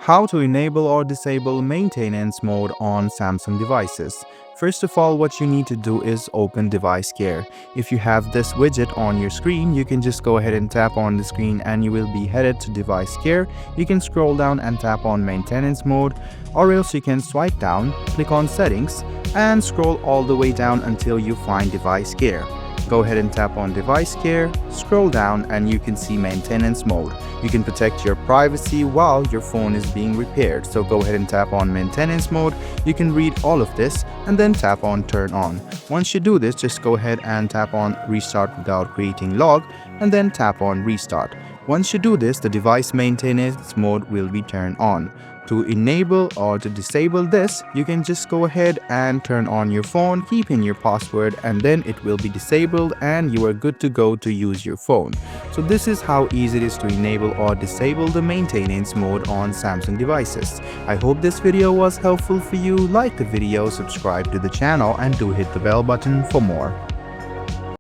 How to enable or disable maintenance mode on Samsung devices. First of all, what you need to do is open Device Care. If you have this widget on your screen, you can just go ahead and tap on the screen and you will be headed to Device Care. You can scroll down and tap on Maintenance Mode, or else you can swipe down, click on Settings, and scroll all the way down until you find Device Care. Go ahead and tap on Device Care, scroll down, and you can see Maintenance Mode. You can protect your privacy while your phone is being repaired. So go ahead and tap on Maintenance Mode. You can read all of this and then tap on Turn On. Once you do this, just go ahead and tap on Restart without creating log and then tap on Restart. Once you do this, the device maintenance mode will be turned on. To enable or to disable this, you can just go ahead and turn on your phone, keep in your password, and then it will be disabled and you are good to go to use your phone. So this is how easy it is to enable or disable the maintenance mode on Samsung devices. I hope this video was helpful for you. Like the video, subscribe to the channel, and do hit the bell button for more.